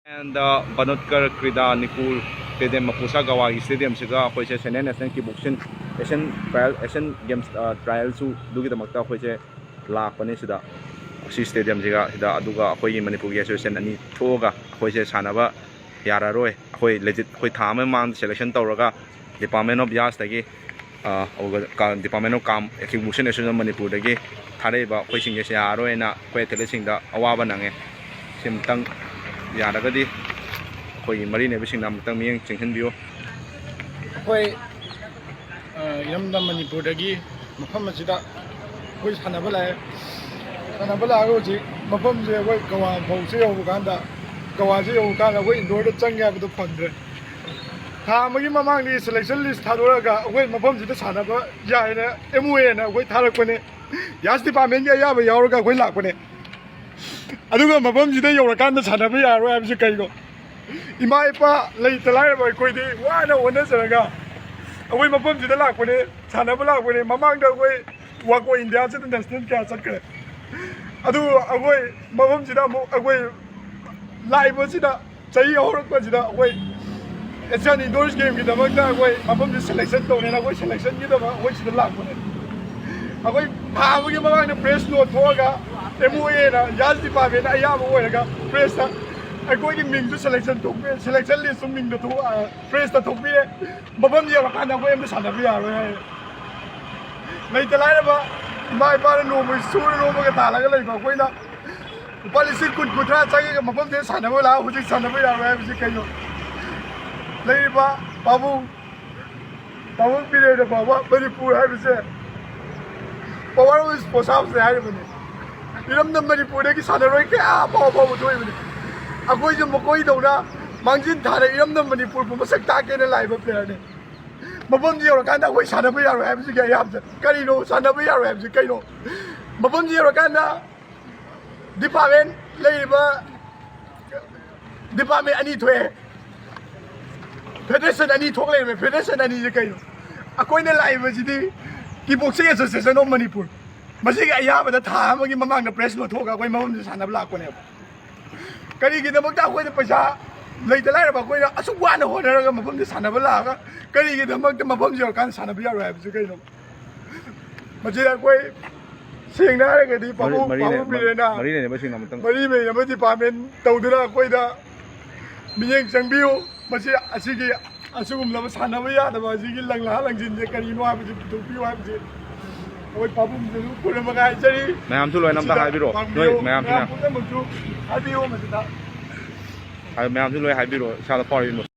And Banotkar Krida Nikul Stadium Mapusa Goa Stadium Siga which is an Asian Games trial su dugi the Makta which is La Panisida Stadium Ziga Aduga Hoy Manipur Association and Toga which is Shanaba Yararoi Hoy legit Hoytame Man selection Toraga Department of Yastagi Department of Cam Execution Association Manipur Dagi Tareba Hoising Yaro and Quay telling the Awabanang Simtang Yadagadi Hoy Marine everything Namtang Chinkin View Hoy Yamda Manipur Dagi Muhammadida Hoy Hanabala Roji Mapam Goa Poseo Uganda Gawazi Uganda way in order to Changjaba the Pundre Hamagi Mamang selection list Hadoraga away Mapam to the Sanaba Yana Emuena way Tarakone Yasti Pamenya Yaba Yaroga way Lapone I don't know my bum today or can the Sanabi or I'm Chicago. In my pa late the line by Quidi, why no one is a guy? Away my bum to the lap when it Sanabala when it Mamang the way walk away in the answer and still can't secret. I do away my bum to that away live was it up, say or was it away. It's an indoors game with the Magda way, my bum is selection and I wish selection you know which the lap when it. Away, how you mind the press no toga. Emuena, Yazdi Pavin, Ayawa, press. I go in Ming to selection to selection list to Ming to press the Topia. Babam Yarakana, way the Sanavia. Like the line about my parent over soon over the Talaga, Wena. The policy could try saying Mabam de Sanavola, which is Sanavia, Labor, Babu period of what very poor have said. But what was for some the Iram the Manipur shanaroi Papa doing it. A boy in Mokoi Dona, Mangin Tara, Iram the Manipur, Masaka and a live player. Mabonji or Ganda, way Shanabia Ramsey Gayabs, Carino, Sanabia Ramsey Kaino. Mabonji or Ganda, Department, Labor, Department, I need to air. Pedestrian, I need to air, pedestrian, I need to Kaino. A coin alive as it keep on saying as no Manipur. Masih ayah pada thah mungkin memang the press no thoga kau memang di sana belak kau ni. Kali kita makta kau ni pesa, lagi terlalu apa kau ni asuk wan ho dah kan memang di sana belak. Kali kita makta memang dia kan sana biar rap sekai no. Masih kau siang dah kan di pabu pilih na. Marine ni masih nama tang. Marine ni nama di pamen tahu tu lah kau dah minyak Changjaba masih asuk lama sana biar dah masih lang jin dia kali no apa tu piu apa tu. Oi pabu mulu pura magai jadi. Mayam tu loy nam tak hai biro. Loy mayam tu na. Mayam tu loy hai biro. Shala pori